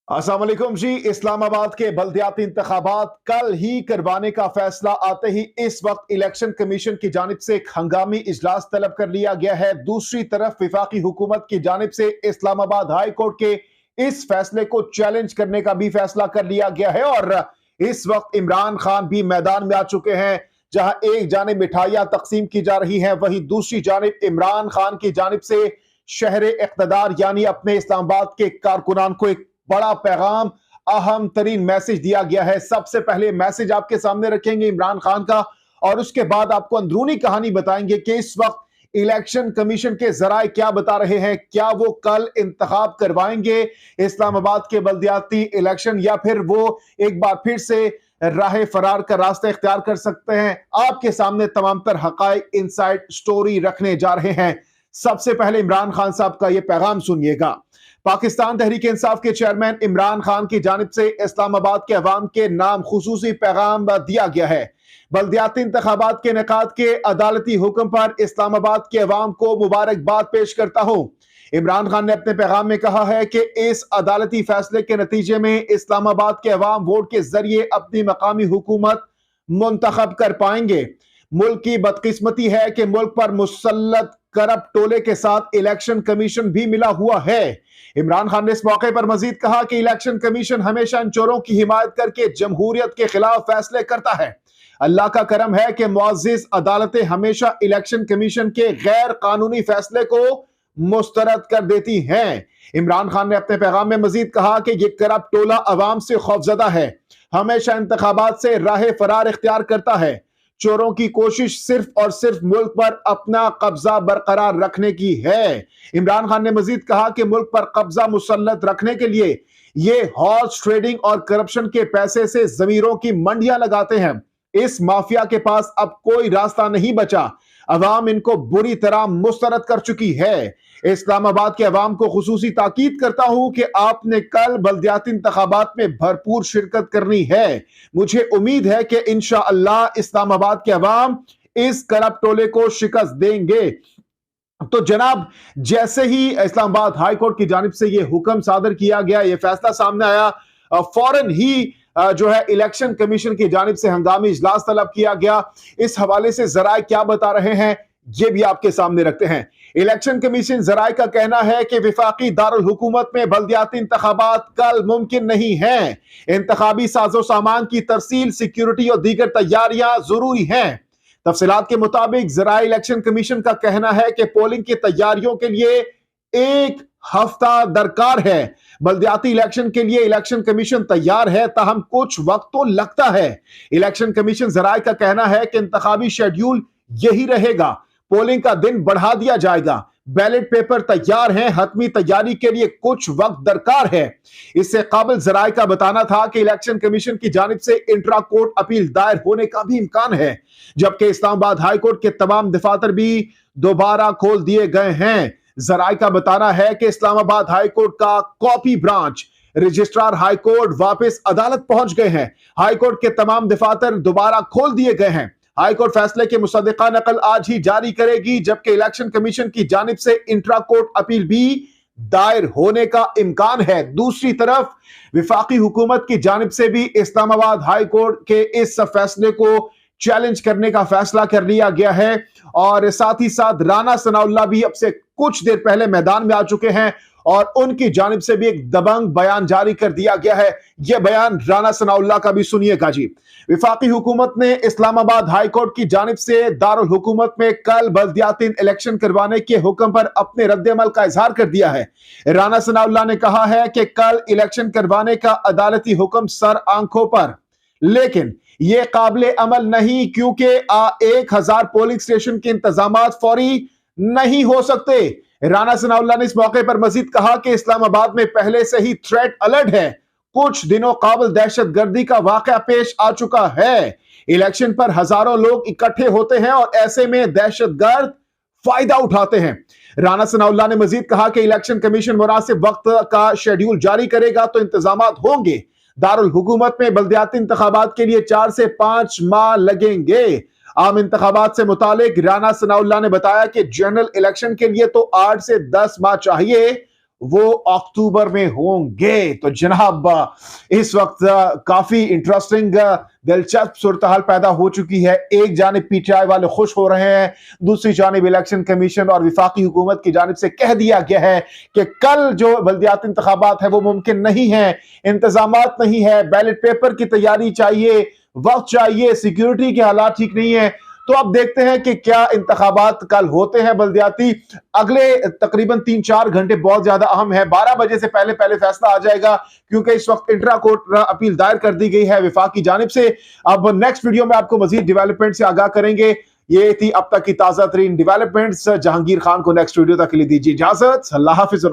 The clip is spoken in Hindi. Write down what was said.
अस्सलाम वालेकुम जी। इस्लामाबाद के बल्दियाती इंतखाबात कल ही करवाने का फैसला आते ही इस वक्त इलेक्शन कमीशन की जानिब से एक हंगामी इजलास तलब कर लिया गया है। दूसरी तरफ विफाकी हुकूमत की जानिब से इस्लामाबाद हाई कोर्ट के इस फैसले को चैलेंज करने का भी फैसला कर लिया गया है और इस वक्त इमरान खान भी मैदान में आ चुके हैं। जहां एक जानिब मिठाइयां तकसीम की जा रही हैं, वहीं दूसरी जानिब इमरान खान की जानिब से शहर इक़्तिदार यानी अपने इस्लामाबाद के कारकुनान को एक बड़ा पैगाम, अहम तरीन मैसेज दिया गया है। सबसे पहले मैसेज आपके सामने रखेंगे इमरान खान का और उसके बाद आपको अंदरूनी कहानी बताएंगे कि इस वक्त इलेक्शन कमीशन के जराए क्या बता रहे हैं। क्या वो कल इंतखाब करवाएंगे इस्लामाबाद के बल्दियाती इलेक्शन, या फिर वो एक बार फिर से राह फरार का रास्ता इख्तियार कर सकते हैं। आपके सामने तमाम तर हकाइक इनसाइड स्टोरी रखने जा रहे हैं। सबसे पहले इमरान खान साहब का यह पैगाम सुनिएगा। पाकिस्तान तहरीक इंसाफ के चेयरमैन इमरान खान की जानिब से इस्लामाबाद के अवाम के नाम खुसूसी पैगाम दिया गया है। बल्दियाती इंतखाबात के इनेकाद के अदालती हुक्म पर इस्लामाबाद के अवाम को मुबारकबाद पेश करता हूं। इमरान खान ने अपने पैगाम में कहा है कि इस अदालती फैसले के नतीजे में इस्लामाबाद के अवाम वोट के जरिए अपनी मकामी हुकूमत मुंतखब कर पाएंगे। मुल्क की बदकिस्मती है कि मुल्क पर मुसल्लत करप्ट टोले के साथ इलेक्शन कमीशन भी मिला हुआ है। इमरान खान ने इस मौके पर मजीद कहा कि इलेक्शन कमीशन हमेशा इन चोरों की हिमायत करके जमहूरियत के खिलाफ फैसले करता है। अल्लाह का करम है कि मुअज़्ज़िज़ अदालतें हमेशा इलेक्शन कमीशन के गैर कानूनी फैसले को मुस्तरद कर देती हैं। इमरान खान ने अपने पैगाम में मजीद कहा कि यह करप्ट टोला अवाम से खौफजदा है, हमेशा इंतखाबात से राह फरार इख्तियार करता है। चोरों की कोशिश सिर्फ और सिर्फ मुल्क पर अपना कब्जा बरकरार रखने की है। इमरान खान ने मजीद कहा कि मुल्क पर कब्जा मुसल्लत रखने के लिए ये हॉर्स ट्रेडिंग और करप्शन के पैसे से जमीरों की मंडियां लगाते हैं। इस माफिया के पास अब कोई रास्ता नहीं बचा। अवाम इनको बुरी तरह मुस्तरद कर चुकी है। इस्लामाबाद के अवाम को खुसूसी ताकीद करता हूं कि आपने कल बल्दियाती इंतखाबात में भरपूर शिरकत करनी है। मुझे उम्मीद है कि इंशाअल्लाह इस्लामाबाद के अवाम इस करप्ट टोले को शिकस्त देंगे। तो जनाब, जैसे ही इस्लामाबाद हाई कोर्ट की जानिब से यह हुक्म सादर किया गया, यह फैसला सामने आया, फौरन ही जो है इलेक्शन कमीशन की जानिब से हंगामी इजलास तलब किया गया। इस हवाले से जराए क्या बता रहे हैं ये भी आपके सामने रखते हैं। इलेक्शन कमीशन जराए का कहना है कि विफाकी दारुल हुकूमत में बल्दियाती इंतखाबात कल मुमकिन नहीं है। इंतखाबी साजो सामान की तरसील, सिक्योरिटी और दीगर तैयारियां जरूरी हैं। तफसीलात के मुताबिक जराए इलेक्शन कमीशन का कहना है कि पोलिंग की तैयारियों के लिए 1 हफ्ता दरकार है। बल्दियाती इलेक्शन के लिए इलेक्शन कमीशन तैयार है, ताहम कुछ वक्त तो लगता है। इलेक्शन कमीशन जराए का कहना है कि इंतखाबी शेड्यूल यही रहेगा, पोलिंग का दिन बढ़ा दिया जाएगा, बैलेट पेपर तैयार हैं, हतमी तैयारी के लिए कुछ वक्त दरकार है। इससे काबिल जराए का बताना था कि इलेक्शन कमीशन की जानिब से इंट्रा कोर्ट अपील दायर होने का भी इम्कान है, जबकि इस्लामाबाद हाई कोर्ट के तमाम दफातर भी दोबारा खोल दिए गए हैं। जराए का बताना है कि इस्लामाबाद हाई कोर्ट का copy branch registrar high court वापस अदालत पहुंच गए हैं। हाई कोर्ट के तमाम दफातर दोबारा खोल दिए गए हैं। हाई कोर्ट फैसले के मुसद्दिका नकल आज ही जारी करेगी, जबकि इलेक्शन कमीशन की जानिब से इंट्रा कोर्ट अपील भी दायर होने का इम्कान है। दूसरी तरफ विफाकी हुकूमत की जानिब से भी इस्लामाबाद हाई कोर्ट के इस फैसले को चैलेंज करने का फैसला कर लिया गया है और साथ ही साथ राना सनाउल्लाह भी अब से कुछ देर पहले मैदान में आ चुके हैं और उनकी जानिब से भी एक दबंग बयान जारी कर दिया गया है। यह बयान राना सनाउल्लाह का भी सुनिएगा जी। विफाकी हुकूमत ने इस्लामाबाद हाई कोर्ट की जानिब से दारुल हुकूमत में कल बल्दियाती इलेक्शन करवाने के हुक्म पर अपने रद्द-ए-अमल का इजहार कर दिया है। राना सनाउल्लाह ने कहा है कि कल इलेक्शन करवाने का अदालती हुक्म सर आंखों पर, लेकिन यह काबिल अमल नहीं, क्योंकि 1000 पोलिंग स्टेशन के इंतजामात फौरी नहीं हो सकते। राना सनाउल्लाह ने इस मौके पर मजीद कहा कि इस्लामाबाद में पहले से ही थ्रेट अलर्ट है। कुछ दिनों काबिल दहशत गर्दी का वाकया पेश आ चुका है। इलेक्शन पर हजारों लोग इकट्ठे होते हैं और ऐसे में दहशतगर्द फायदा उठाते हैं। राना सनाउल्लाह ने मजीद कहा कि इलेक्शन कमीशन मुनासिब वक्त का शेड्यूल जारी करेगा तो इंतजामात होंगे। दारुल हुकूमत में बल्दियाती इंतखाबात के लिए 4 से 5 माह लगेंगे। आम इंतखाबात से मुतालिक राना सनाउल्लाह ने बताया कि जनरल इलेक्शन के लिए तो 8 से 10 माह चाहिए वो अक्टूबर में होंगे। तो जनाब इस वक्त काफी इंटरेस्टिंग दिलचस्प सूरत-हाल पैदा हो चुकी है। एक जानिब पीटीआई वाले खुश हो रहे हैं, दूसरी जानिब इलेक्शन कमीशन और वफाकी हुकूमत की जानिब से कह दिया गया है कि कल जो बल्दियाती इंतखाबात है वो मुमकिन नहीं है, इंतजामात नहीं है, बैलेट पेपर की तैयारी चाहिए, वक्त चाहिए, सिक्योरिटी के हालात ठीक नहीं है। तो अब देखते हैं कि क्या इंतखाबात कल होते हैं बल्दियाती। अगले तकरीबन 3-4 घंटे बहुत ज्यादा अहम है। 12 बजे से पहले पहले फैसला आ जाएगा, क्योंकि इस वक्त इंट्रा कोर्ट अपील दायर कर दी गई है विफाक की जानिब से। अब नेक्स्ट वीडियो में आपको मजीद डेवलपमेंट से आगाह करेंगे। ये थी अब तक की ताजा तरीन डेवलपमेंट्स। जहांगीर खान को नेक्स्ट वीडियो तक के लिए दीजिए इजाजत। अल्लाह हाफिज।